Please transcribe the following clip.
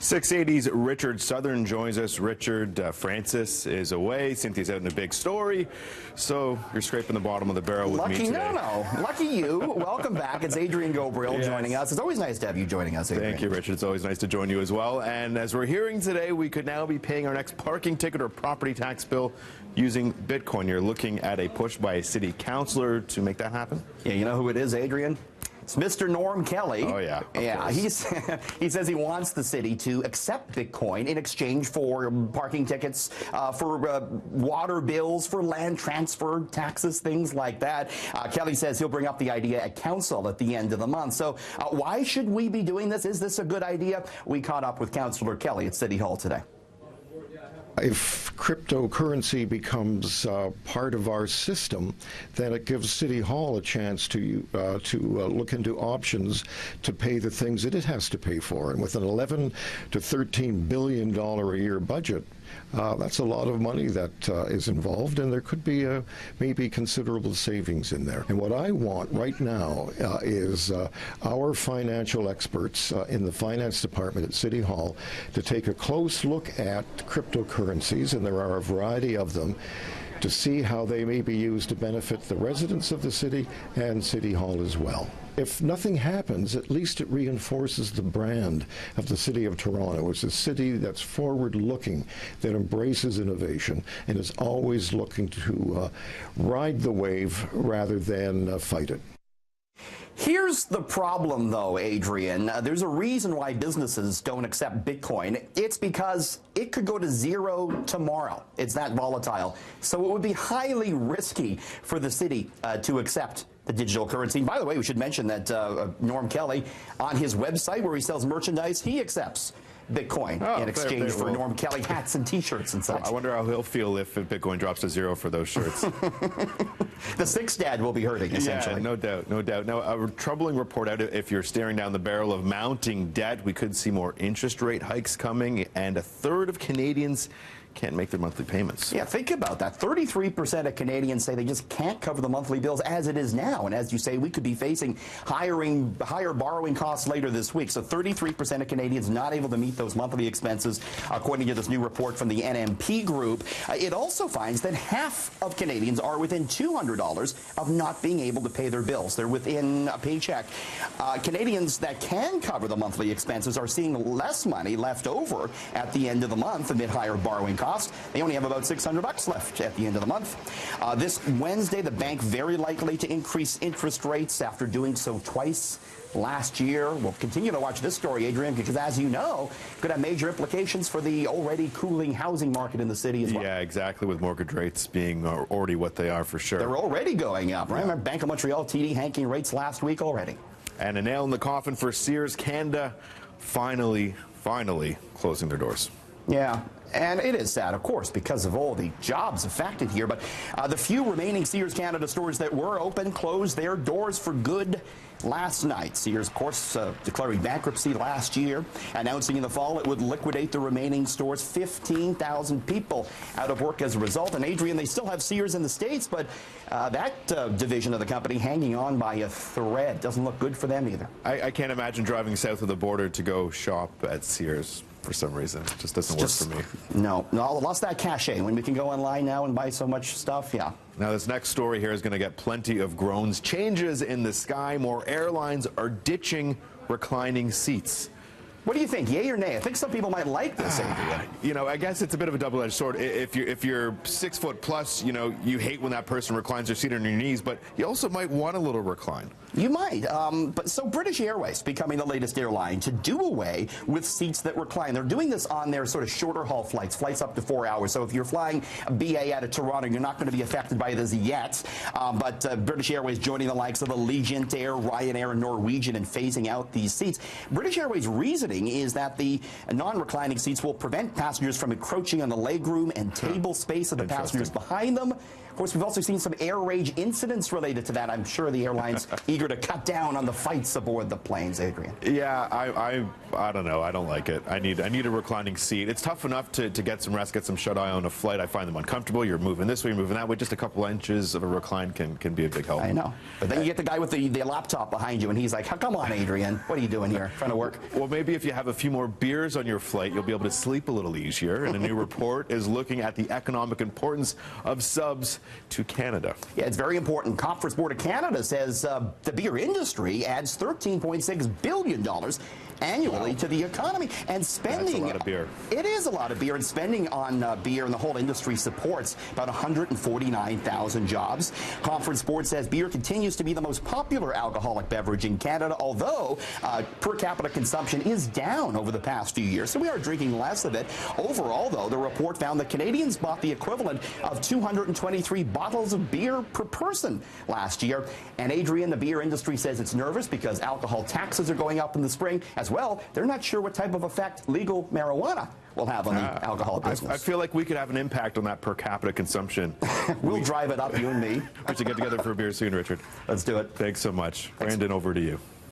680's Richard Southern joins us. Richard, Francis is away. Cynthia's out in a big story. So you're scraping the bottom of the barrel with me today. Lucky you. Welcome back. It's Adrian Gobriel joining us. It's always nice to have you joining us, Adrian. Thank you, Richard. It's always nice to join you as well. And as we're hearing today, we could now be paying our next parking ticket or property tax bill using Bitcoin. You're looking at a push by a city councillor to make that happen? Yeah, you know who it is, Adrian? It's Mr. Norm Kelly. Oh, yeah. Yeah, he says he wants the city to accept Bitcoin in exchange for parking tickets, for water bills, for land transfer taxes, things like that. Kelly says he'll bring up the idea at council at the end of the month. So why should we be doing this? Is this a good idea? We caught up with Councillor Kelly at City Hall today. If cryptocurrency becomes part of our system, then it gives City Hall a chance to look into options to pay the things that it has to pay for. And with an $11 to $13 billion a year budget, that's a lot of money that is involved, and there could be maybe considerable savings in there. And what I want right now is our financial experts in the finance department at City Hall to take a close look at cryptocurrencies, and there are a variety of them, to see how they may be used to benefit the residents of the city and City Hall as well. If nothing happens, at least it reinforces the brand of the City of Toronto. It's a city that's forward-looking, that embraces innovation, and is always looking to ride the wave rather than fight it. Here's the problem, though, Adrian. There's a reason why businesses don't accept Bitcoin. It's because it could go to zero tomorrow. It's that volatile. So it would be highly risky for the city to accept the digital currency. And by the way, we should mention that Norm Kelly, on his website where he sells merchandise, he accepts Bitcoin in exchange for Norm Kelly hats and T-shirts and such. I wonder how he'll feel if Bitcoin drops to zero for those shirts. The Six Dad will be hurting, essentially. Yeah, no doubt, no doubt. Now, a troubling report out: if you're staring down the barrel of mounting debt, we could see more interest rate hikes coming, and a third of Canadians can't make their monthly payments. Yeah, think about that. 33% of Canadians say they just can't cover the monthly bills as it is now. And as you say, we could be facing higher borrowing costs later this week. So 33% of Canadians not able to meet those monthly expenses, according to this new report from the NMP Group. It also finds that half of Canadians are within $200 of not being able to pay their bills. They're within a paycheck. Canadians that can cover the monthly expenses are seeing less money left over at the end of the month amid higher borrowing costs. They only have about $600 left at the end of the month. This Wednesday, the bank very likely to increase interest rates after doing so twice last year. We'll continue to watch this story, Adrian, because as you know, it could have major implications for the already cooling housing market in the city as well. Yeah, exactly, with mortgage rates being already what they are for sure. They're already going up. Right? Remember Bank of Montreal TD hanking rates last week already. And a nail in the coffin for Sears Canada, finally closing their doors. Yeah, and it is sad, of course, because of all the jobs affected here. But the few remaining Sears Canada stores that were open closed their doors for good last night. Sears, of course, declaring bankruptcy last year, announcing in the fall it would liquidate the remaining stores. 15,000 people out of work as a result. And Adrian, they still have Sears in the States, but that division of the company hanging on by a thread. Doesn't look good for them either. I can't imagine driving south of the border to go shop at Sears. For some reason, it just doesn't work for me. No, lost that cachet. When we can go online now and buy so much stuff, yeah. Now, this next story here is going to get plenty of groans. Changes in the sky. More airlines are ditching reclining seats. What do you think, yay or nay? I think some people might like this, Adrian. You know, I guess it's a bit of a double-edged sword. If you're 6 foot plus, you know, you hate when that person reclines their seat on your knees, but you also might want a little recline. You might. But so British Airways becoming the latest airline to do away with seats that recline. They're doing this on their sort of shorter haul flights up to 4 hours. So if you're flying BA out of Toronto, you're not going to be affected by this yet. But British Airways joining the likes of Allegiant Air, Ryanair, and Norwegian in phasing out these seats. British Airways' reasoning is that the non-reclining seats will prevent passengers from encroaching on the legroom and table space of the passengers behind them, Of course, we've also seen some air rage incidents related to that. I'm sure the airline's eager to cut down on the fights aboard the planes, Adrian. Yeah, I don't know. I don't like it. I need a reclining seat. It's tough enough to get some rest, get some shut-eye on a flight. I find them uncomfortable. You're moving this way, you're moving that way. Just a couple inches of a recline can be a big help. I know. But then you get the guy with the laptop behind you, and he's like, come on, Adrian. What are you doing here? Trying to work? Well, maybe if you have a few more beers on your flight, you'll be able to sleep a little easier. And a new report is looking at the economic importance of subs to Canada. Yeah, it's very important. Conference Board of Canada says the beer industry adds $13.6 billion annually to the economy, and spending. That's a lot of beer. It is a lot of beer, and spending on beer and the whole industry supports about 149,000 jobs. Conference Board says beer continues to be the most popular alcoholic beverage in Canada, although per capita consumption is down over the past few years, so we are drinking less of it. Overall, though, the report found that Canadians bought the equivalent of 223 bottles of beer per person last year. And Adrian, the beer industry says it's nervous because alcohol taxes are going up in the spring. As well, they're not sure what type of effect legal marijuana will have on the alcohol business. I feel like we could have an impact on that per capita consumption. We'll drive it up, you and me. We should get together for a beer soon, Richard. Let's do it. Thanks so much. Brandon, over to you.